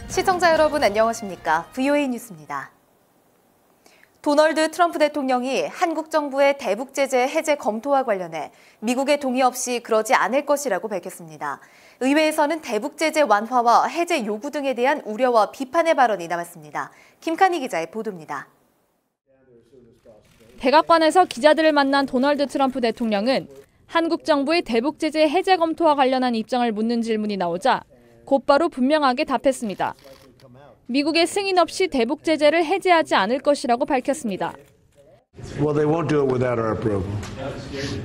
시청자 여러분 안녕하십니까? VOA 뉴스입니다. 도널드 트럼프 대통령이 한국 정부의 대북 제재 해제 검토와 관련해 미국의 동의 없이 그러지 않을 것이라고 밝혔습니다. 의회에서는 대북 제재 완화와 해제 요구 등에 대한 우려와 비판의 발언이 나왔습니다. 김칸희 기자의 보도입니다. 백악관에서 기자들을 만난 도널드 트럼프 대통령은 한국 정부의 대북 제재 해제 검토와 관련한 입장을 묻는 질문이 나오자 곧바로 분명하게 답했습니다. 미국의 승인 없이 대북 제재를 해제하지 않을 것이라고 밝혔습니다. Well, they won't do it without our approval.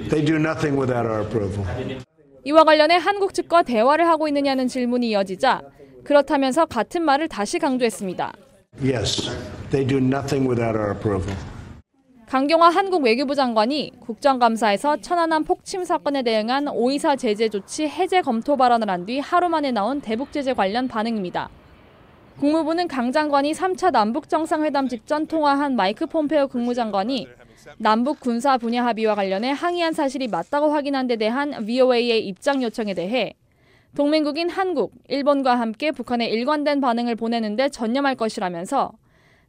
They do nothing without our approval. 이와 관련해 한국 측과 대화를 하고 있느냐는 질문이 이어지자 그렇다면서 같은 말을 다시 강조했습니다. Yes, they do nothing without our approval. 강경화 한국 외교부 장관이 국정감사에서 천안함 폭침 사건에 대응한 5.24 제재 조치 해제 검토 발언을 한 뒤 하루 만에 나온 대북 제재 관련 반응입니다. 국무부는 강 장관이 3차 남북 정상회담 직전 통화한 마이크 폼페오 국무장관이 남북 군사 분야 합의와 관련해 항의한 사실이 맞다고 확인한 데 대한 VOA의 입장 요청에 대해 동맹국인 한국, 일본과 함께 북한에 일관된 반응을 보내는 데 전념할 것이라면서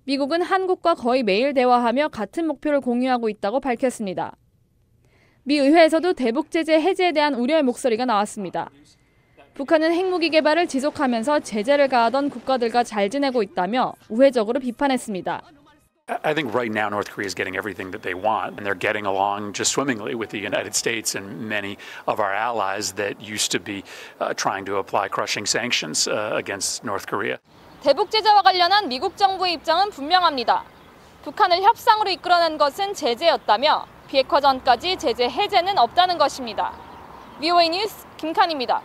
미국은 한국과 거의 매일 대화하며 같은 목표를 공유하고 있다고 밝혔습니다. 미 의회에서도 대북 제재 해제에 대한 우려의 목소리가 나왔습니다. 북한은 핵무기 개발을 지속하면서 제재를 가하던 국가들과 잘 지내고 있다며 우회적으로 비판했습니다. I think right now North Korea is getting everything that they want, and they're getting along just swimmingly with the United States and many of our allies that used to be trying to apply crushing sanctions against North Korea. 대북 제재와 관련한 미국 정부의 입장은 분명합니다. 북한을 협상으로 이끌어낸 것은 제재였다며 비핵화 전까지 제재 해제는 없다는 것입니다. VOA 뉴스 김칸희입니다.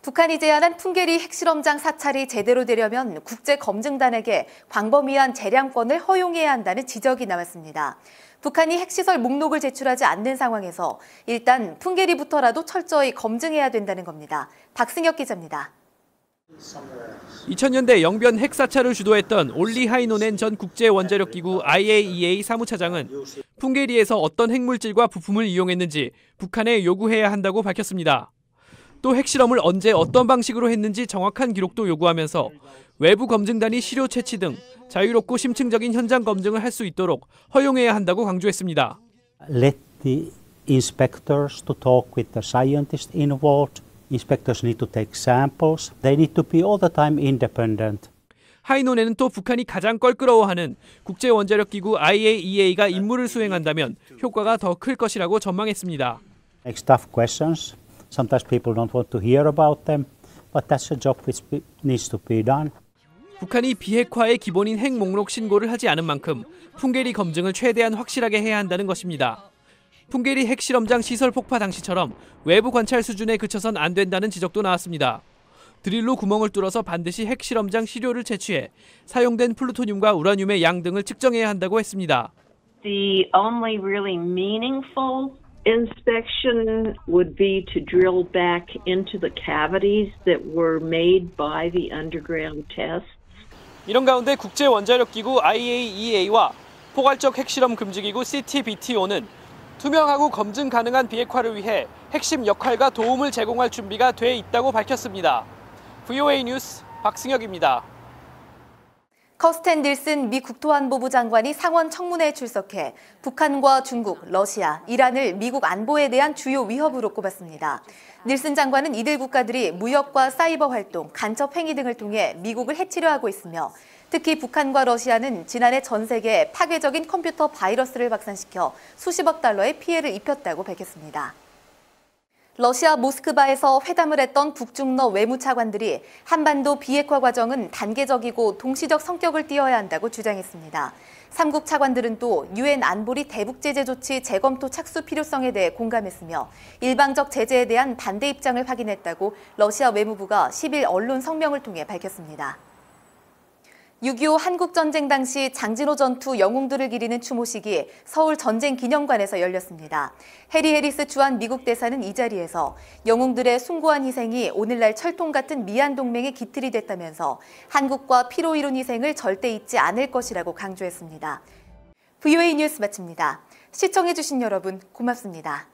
북한이 제안한 풍계리 핵실험장 사찰이 제대로 되려면 국제검증단에게 광범위한 재량권을 허용해야 한다는 지적이 나왔습니다. 북한이 핵시설 목록을 제출하지 않는 상황에서 일단 풍계리부터라도 철저히 검증해야 된다는 겁니다. 박승혁 기자입니다. 2000년대 영변 핵사찰을 주도했던 올리 하이노넨 전 국제원자력기구 IAEA 사무차장은 풍계리에서 어떤 핵물질과 부품을 이용했는지 북한에 요구해야 한다고 밝혔습니다. 또 핵실험을 언제 어떤 방식으로 했는지 정확한 기록도 요구하면서 외부 검증단이 시료 채취 등 자유롭고 심층적인 현장 검증을 할 수 있도록 허용해야 한다고 강조했습니다. Let the inspectors to talk with the scientists involved. Inspectors need to take samples. They need to be all the time independent. 하이노넨은 또 북한이 가장 껄끄러워하는 국제원자력기구 IAEA가 임무를 수행한다면 효과가 더 클 것이라고 전망했습니다. Next tough questions. Sometimes people don't want to hear about them, but that's a job which needs to be done. 북한이 비핵화의 기본인 핵 목록 신고를 하지 않은 만큼 풍계리 검증을 최대한 확실하게 해야 한다는 것입니다. 풍계리 핵실험장 시설 폭파 당시처럼 외부 관찰 수준에 그쳐선 안 된다는 지적도 나왔습니다. 드릴로 구멍을 뚫어서 반드시 핵실험장 시료를 채취해 사용된 플루토늄과 우라늄의 양 등을 측정해야 한다고 했습니다. The only really meaningful inspection would be to drill back into the cavities that were made by the underground tests. 이런 가운데 국제원자력기구 IAEA와 포괄적 핵실험 금지기구 CTBTO는 투명하고 검증 가능한 비핵화를 위해 핵심 역할과 도움을 제공할 준비가 돼 있다고 밝혔습니다. VOA 뉴스 박승혁입니다. 커스텐 닐슨 미 국토안보부 장관이 상원 청문회에 출석해 북한과 중국, 러시아, 이란을 미국 안보에 대한 주요 위협으로 꼽았습니다. 닐슨 장관은 이들 국가들이 무역과 사이버 활동, 간첩 행위 등을 통해 미국을 해치려 하고 있으며 특히 북한과 러시아는 지난해 전 세계에 파괴적인 컴퓨터 바이러스를 확산시켜 수십억 달러의 피해를 입혔다고 밝혔습니다. 러시아 모스크바에서 회담을 했던 북중러 외무차관들이 한반도 비핵화 과정은 단계적이고 동시적 성격을 띠어야 한다고 주장했습니다. 3국 차관들은 또 유엔 안보리 대북 제재 조치 재검토 착수 필요성에 대해 공감했으며 일방적 제재에 대한 반대 입장을 확인했다고 러시아 외무부가 10일 언론 성명을 통해 밝혔습니다. 6.25 한국전쟁 당시 장진호 전투 영웅들을 기리는 추모식이 서울 전쟁기념관에서 열렸습니다. 해리 해리스 주한 미국 대사는 이 자리에서 영웅들의 숭고한 희생이 오늘날 철통 같은 미얀 동맹의 기틀이 됐다면서 한국과 피로 이룬 희생을 절대 잊지 않을 것이라고 강조했습니다. VOA 뉴스 마칩니다. 시청해주신 여러분 고맙습니다.